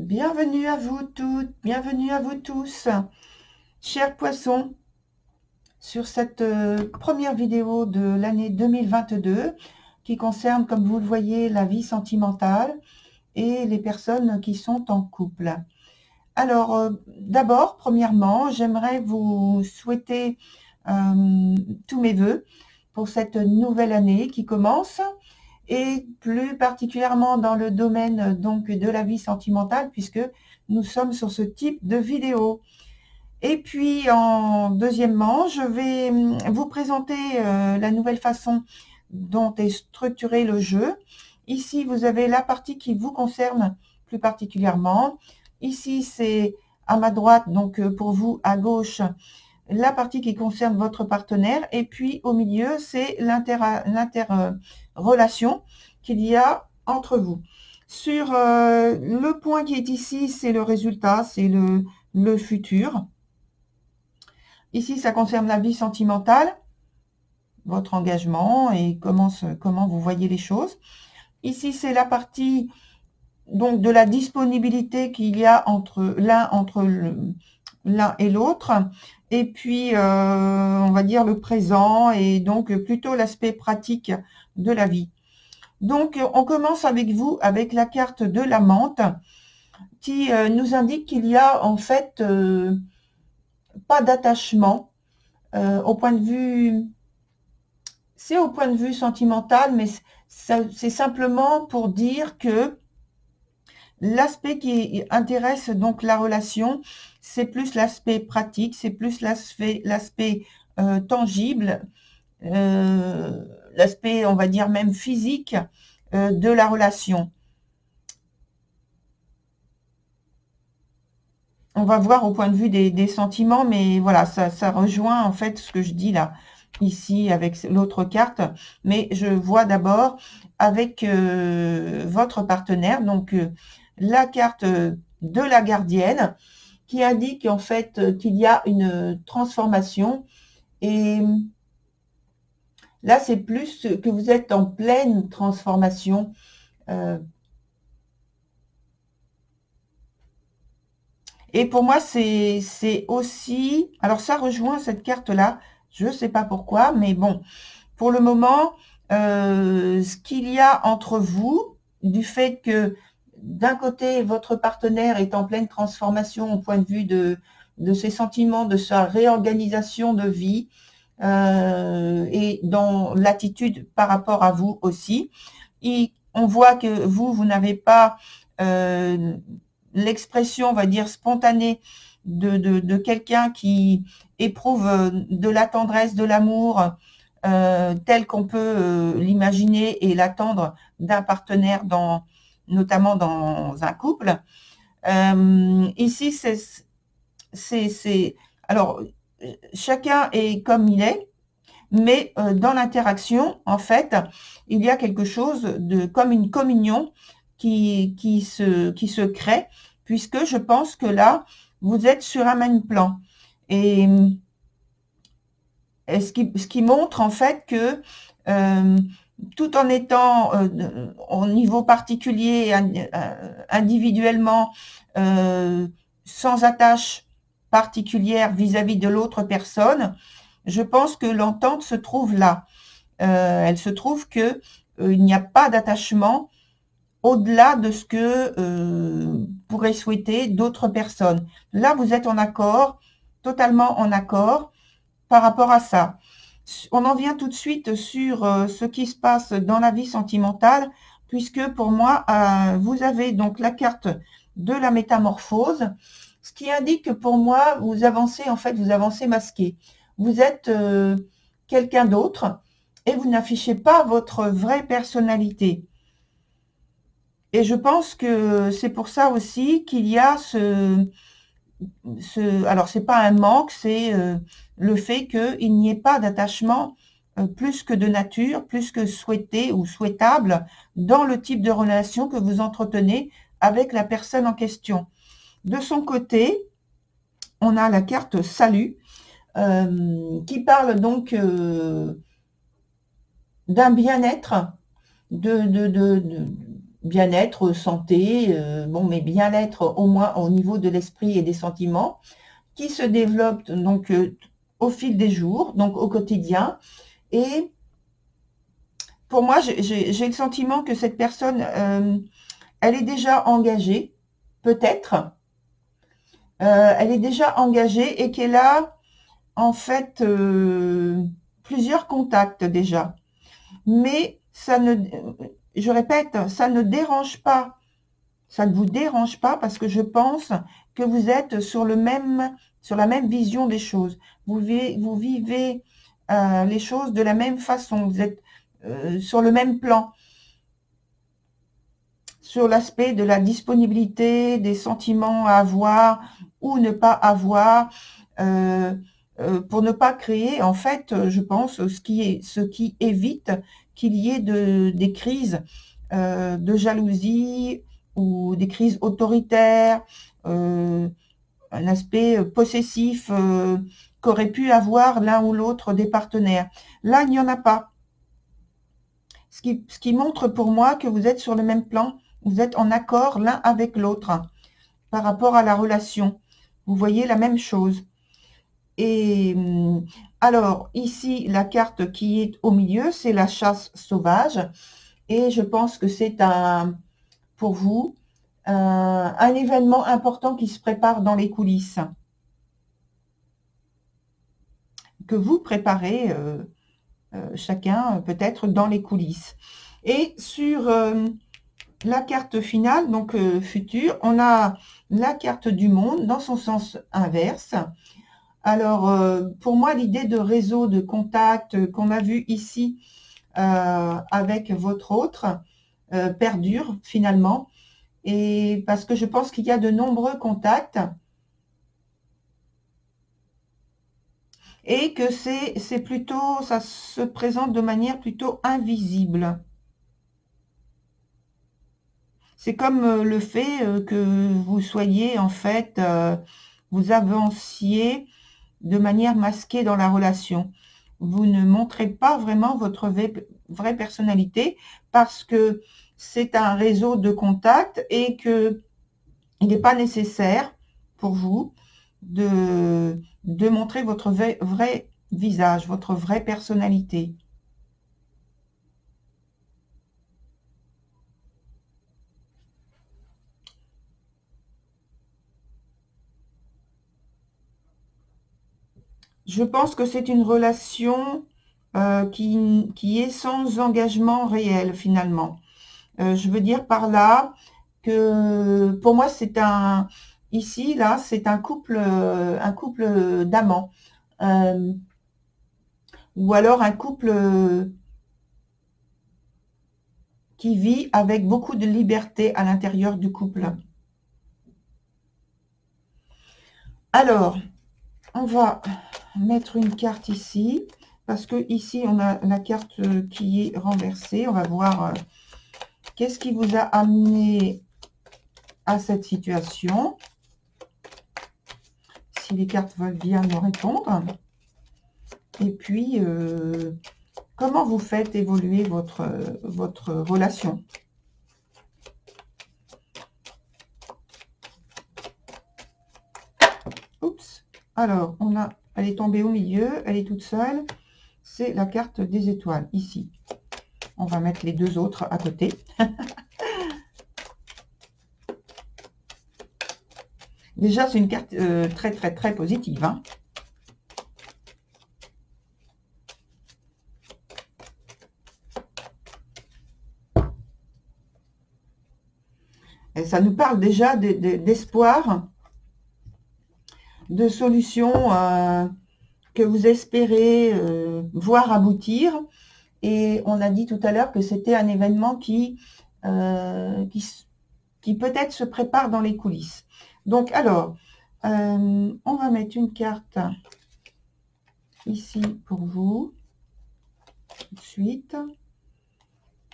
Bienvenue à vous toutes, bienvenue à vous tous, chers poissons, sur cette première vidéo de l'année 2022 qui concerne, comme vous le voyez, la vie sentimentale et les personnes qui sont en couple. Alors, d'abord, premièrement, j'aimerais vous souhaiter tous mes vœux pour cette nouvelle année qui commence, et plus particulièrement dans le domaine donc de la vie sentimentale, puisque nous sommes sur ce type de vidéo. Et puis, deuxièmement, je vais vous présenter la nouvelle façon dont est structuré le jeu. Ici, vous avez la partie qui vous concerne plus particulièrement. Ici, c'est à ma droite, donc pour vous, à gauche, la partie qui concerne votre partenaire. Et puis, au milieu, c'est l'interrelation qu'il y a entre vous. Sur le point qui est ici, c'est le résultat, c'est le futur. Ici, ça concerne la vie sentimentale, votre engagement et comment vous voyez les choses. Ici, c'est la partie donc de la disponibilité qu'il y a entre l'un et l'autre. Et puis, on va dire le présent et donc plutôt l'aspect pratique de la vie. Donc, on commence avec vous, avec la carte de la menthe qui nous indique qu'il y a en fait pas d'attachement au point de vue, c'est au point de vue sentimental, mais c'est simplement pour dire que l'aspect qui intéresse donc la relation, c'est plus l'aspect pratique, c'est plus l'aspect tangible, l'aspect, on va dire même physique de la relation. On va voir au point de vue des sentiments, mais voilà, ça rejoint en fait ce que je dis là, ici avec l'autre carte. Mais je vois d'abord avec votre partenaire, donc la carte de la gardienne, qui indique en fait qu'il y a une transformation. Et là, c'est plus que vous êtes en pleine transformation. Et pour moi, c'est aussi... Alors, ça rejoint cette carte-là. Je ne sais pas pourquoi, mais bon, pour le moment, ce qu'il y a entre vous, du fait que d'un côté, votre partenaire est en pleine transformation au point de vue de ses sentiments, de sa réorganisation de vie, et dans l'attitude par rapport à vous aussi. On voit que vous n'avez pas l'expression, on va dire, spontanée de quelqu'un qui éprouve de la tendresse, de l'amour, tel qu'on peut l'imaginer et l'attendre d'un partenaire, notamment dans un couple. Ici, alors, chacun est comme il est, mais dans l'interaction, en fait, il y a quelque chose comme une communion qui se crée, puisque je pense que là, vous êtes sur un même plan. Et ce qui montre en fait que tout en étant au niveau particulier, individuellement, sans attache particulière vis-à-vis de l'autre personne, je pense que l'entente se trouve là. Elle se trouve que il n'y a pas d'attachement au-delà de ce que pourraient souhaiter d'autres personnes. Là, vous êtes en accord, totalement en accord par rapport à ça. On en vient tout de suite sur ce qui se passe dans la vie sentimentale, puisque pour moi, vous avez donc la carte de la métamorphose, ce qui indique que pour moi, vous avancez, en fait, vous avancez masqué. Vous êtes quelqu'un d'autre et vous n'affichez pas votre vraie personnalité. Et je pense que c'est pour ça aussi qu'il y a alors c'est pas un manque, c'est le fait qu'il n'y ait pas d'attachement plus que de nature, plus que souhaité ou souhaitable dans le type de relation que vous entretenez avec la personne en question. De son côté, on a la carte Salut, qui parle donc d'un bien-être, bien-être, santé, bon, mais bien-être au moins au niveau de l'esprit et des sentiments, qui se développe donc au fil des jours, donc au quotidien. Et pour moi, j'ai le sentiment que cette personne, elle est déjà engagée, peut-être. Elle est déjà engagée et qu'elle a en fait plusieurs contacts déjà. Mais ça ne, je répète, ça ne dérange pas. Ça ne vous dérange pas parce que je pense que vous êtes sur la même vision des choses. Vous vivez les choses de la même façon. Vous êtes sur le même plan. Sur l'aspect de la disponibilité, des sentiments à avoir ou ne pas avoir, pour ne pas créer, en fait, je pense, ce qui évite qu'il y ait des crises de jalousie ou des crises autoritaires, un aspect possessif qu'aurait pu avoir l'un ou l'autre des partenaires. Là, il n'y en a pas. Ce qui montre pour moi que vous êtes sur le même plan, vous êtes en accord l'un avec l'autre par rapport à la relation. Vous voyez la même chose. Et alors, ici, la carte qui est au milieu, c'est la chasse sauvage. Et je pense que c'est pour vous un événement important qui se prépare dans les coulisses. Que vous préparez chacun peut-être dans les coulisses. Et sur la carte finale, donc futur, on a la carte du monde dans son sens inverse. Alors, pour moi, l'idée de réseau, de contact qu'on a vu ici avec votre autre perdure finalement. Et parce que je pense qu'il y a de nombreux contacts et que c'est plutôt, ça se présente de manière plutôt invisible. C'est comme le fait que vous soyez, en fait, vous avanciez de manière masquée dans la relation. Vous ne montrez pas vraiment votre vraie personnalité parce que c'est un réseau de contacts et que il n'est pas nécessaire pour vous de montrer votre vrai visage, votre vraie personnalité. Je pense que c'est une relation qui est sans engagement réel finalement. Je veux dire par là que pour moi c'est ici là c'est un couple d'amants ou alors un couple qui vit avec beaucoup de liberté à l'intérieur du couple. Alors, on va mettre une carte ici, parce que ici, on a la carte qui est renversée. On va voir qu'est-ce qui vous a amené à cette situation. Si les cartes veulent bien nous répondre. Et puis, comment vous faites évoluer votre relation. Oups. Alors, elle est tombée au milieu, elle est toute seule. C'est la carte des étoiles, ici. On va mettre les deux autres à côté. Déjà, c'est une carte très, très, très positive. Hein. Et ça nous parle déjà d'espoir, de solutions que vous espérez voir aboutir. Et on a dit tout à l'heure que c'était un événement qui peut-être se prépare dans les coulisses. Donc, alors, on va mettre une carte ici pour vous, tout de suite.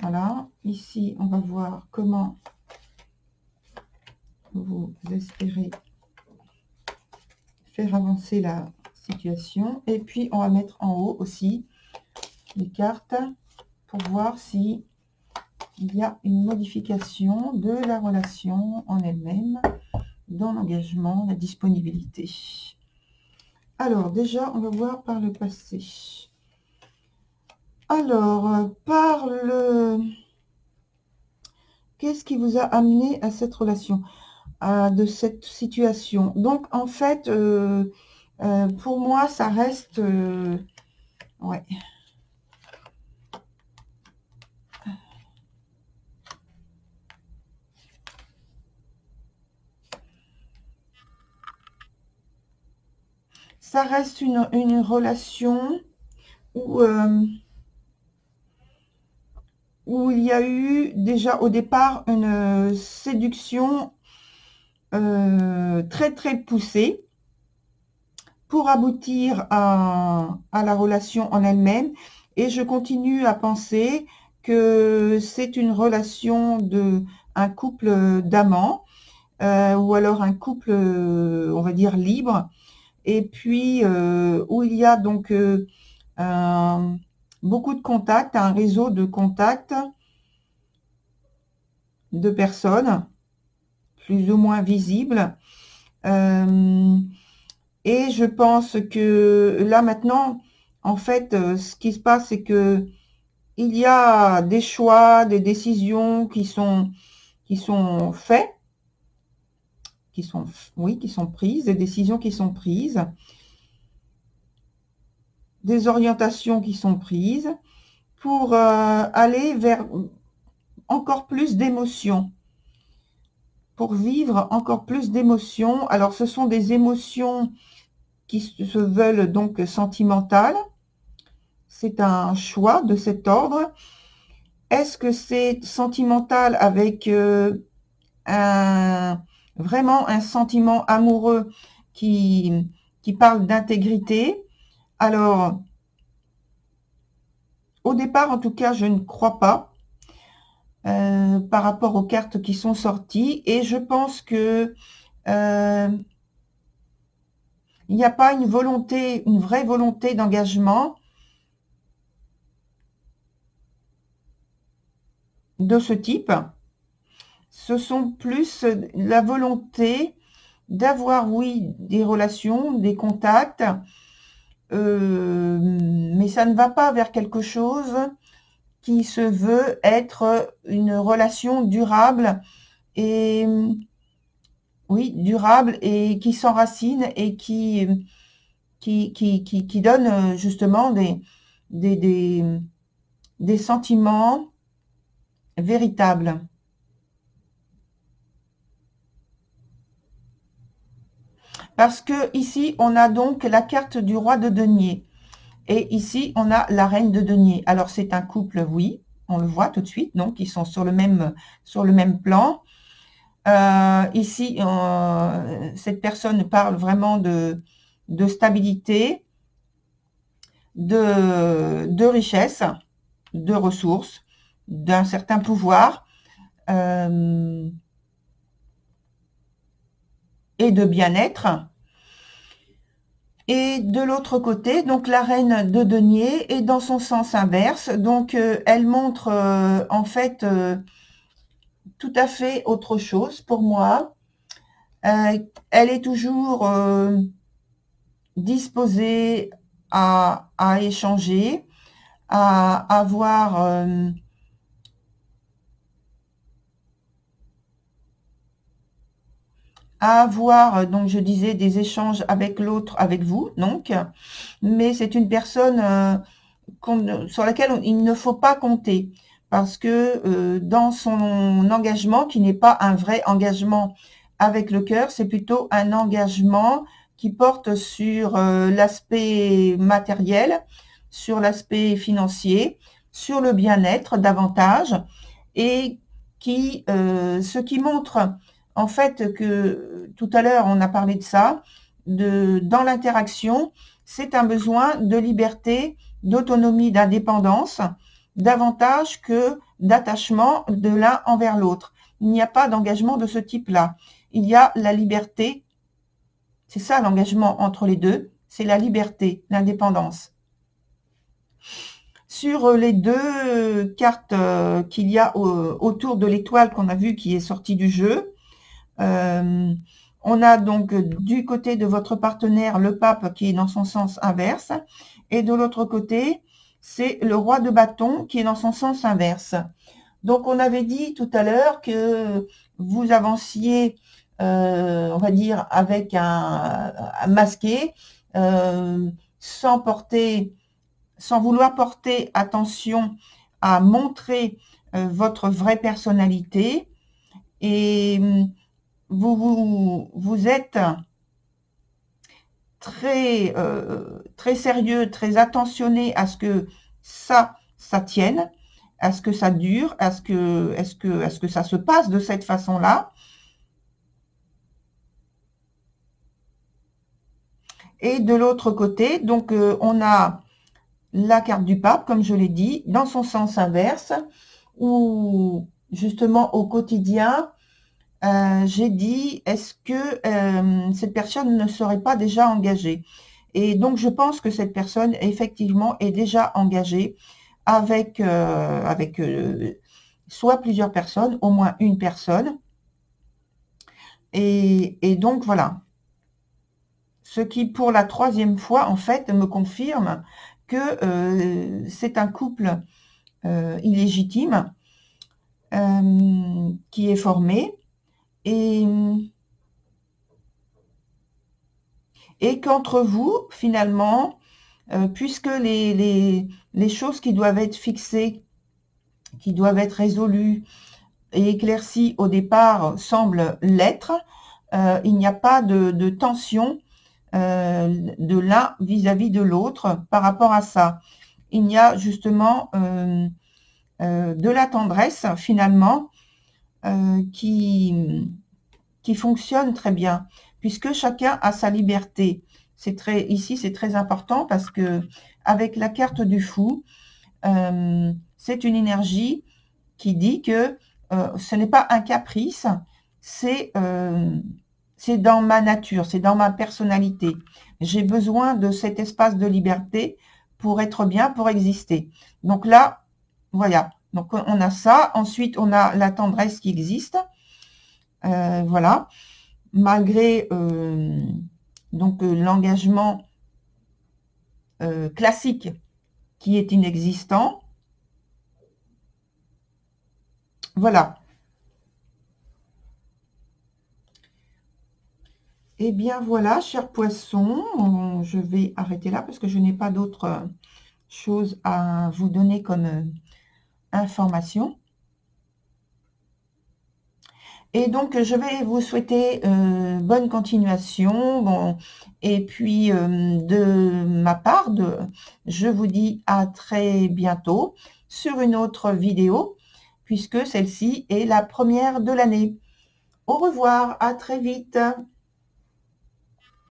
Voilà, ici, on va voir comment vous espérez faire avancer la situation. Et puis, on va mettre en haut aussi les cartes pour voir si il y a une modification de la relation en elle-même, dans l'engagement, la disponibilité. Alors, déjà, on va voir par le passé. Alors, par le... Qu'est-ce qui vous a amené à cette relation, de cette situation? Donc, en fait, pour moi, ça reste... ouais. Ça reste une relation où, où il y a eu déjà au départ une séduction très très poussée pour aboutir à la relation en elle-même. Et je continue à penser que c'est une relation de un couple d'amants, ou alors un couple, on va dire, libre, et puis où il y a donc beaucoup de contacts, un réseau de contacts de personnes, plus ou moins visibles. Et je pense que là maintenant, en fait, ce qui se passe, c'est que il y a des choix, des décisions qui sont faits, oui, qui sont prises, des décisions qui sont prises, des orientations qui sont prises pour aller vers encore plus d'émotions, pour vivre encore plus d'émotions. Alors, ce sont des émotions qui se veulent donc sentimentales. C'est un choix de cet ordre. Est-ce que c'est sentimental avec vraiment un sentiment amoureux qui parle d'intégrité? Alors, au départ, en tout cas, je ne crois pas par rapport aux cartes qui sont sorties. Et je pense que il n'y a pas une volonté, une vraie volonté d'engagement de ce type. Ce sont plus la volonté d'avoir, oui, des relations, des contacts, mais ça ne va pas vers quelque chose qui se veut être une relation durable et, oui, durable et qui s'enracine et qui donne justement des sentiments véritables. Parce que ici, on a donc la carte du roi de denier. Et ici, on a la reine de denier. Alors, c'est un couple, oui, on le voit tout de suite. Donc, ils sont sur le même plan. Ici, cette personne parle vraiment de stabilité, de richesse, de ressources, d'un certain pouvoir et de bien-être. Et de l'autre côté, donc la reine de denier est dans son sens inverse. Donc, elle montre en fait tout à fait autre chose pour moi. Elle est toujours disposée à échanger, à avoir donc je disais, des échanges avec l'autre, avec vous, donc, mais c'est une personne sur laquelle il ne faut pas compter, parce que dans son engagement, qui n'est pas un vrai engagement avec le cœur, c'est plutôt un engagement qui porte sur l'aspect matériel, sur l'aspect financier, sur le bien-être davantage, et ce qui montre en fait que tout à l'heure on a parlé de ça, dans l'interaction, c'est un besoin de liberté, d'autonomie, d'indépendance, davantage que d'attachement de l'un envers l'autre. Il n'y a pas d'engagement de ce type-là. Il y a la liberté, c'est ça l'engagement entre les deux, c'est la liberté, l'indépendance. Sur les deux cartes qu'il y a autour de l'étoile qu'on a vu qui est sortie du jeu, on a donc du côté de votre partenaire le pape qui est dans son sens inverse, et de l'autre côté, c'est le roi de bâton qui est dans son sens inverse. Donc, on avait dit tout à l'heure que vous avanciez, on va dire, avec un masqué, sans vouloir porter attention à montrer votre vraie personnalité. Et vous êtes très, très sérieux, très attentionné à ce que ça tienne, à ce que ça dure, à ce que ça se passe de cette façon-là. Et de l'autre côté, donc on a la carte du pape, comme je l'ai dit, dans son sens inverse, où justement au quotidien, j'ai dit, est-ce que cette personne ne serait pas déjà engagée? Et donc, je pense que cette personne, effectivement, est déjà engagée avec soit plusieurs personnes, au moins une personne. Et donc, voilà. Ce qui, pour la troisième fois, en fait, me confirme que c'est un couple illégitime qui est formé et qu'entre vous, finalement, puisque les choses qui doivent être fixées, qui doivent être résolues et éclaircies au départ semblent l'être, il n'y a pas de tension de l'un vis-à-vis de l'autre par rapport à ça. Il y a justement de la tendresse, finalement, qui fonctionne très bien, puisque chacun a sa liberté. Ici, c'est très important parce que avec la carte du fou, c'est une énergie qui dit que ce n'est pas un caprice, c'est dans ma nature, c'est dans ma personnalité. J'ai besoin de cet espace de liberté pour être bien, pour exister. Donc là, voilà. Donc on a ça. Ensuite, on a la tendresse qui existe. Voilà. Malgré donc l'engagement classique qui est inexistant. Voilà. Eh bien voilà, chers poissons, je vais arrêter là parce que je n'ai pas d'autres choses à vous donner comme information. Et donc, je vais vous souhaiter bonne continuation. Bon, et puis, de ma part, je vous dis à très bientôt sur une autre vidéo, puisque celle-ci est la première de l'année. Au revoir, à très vite.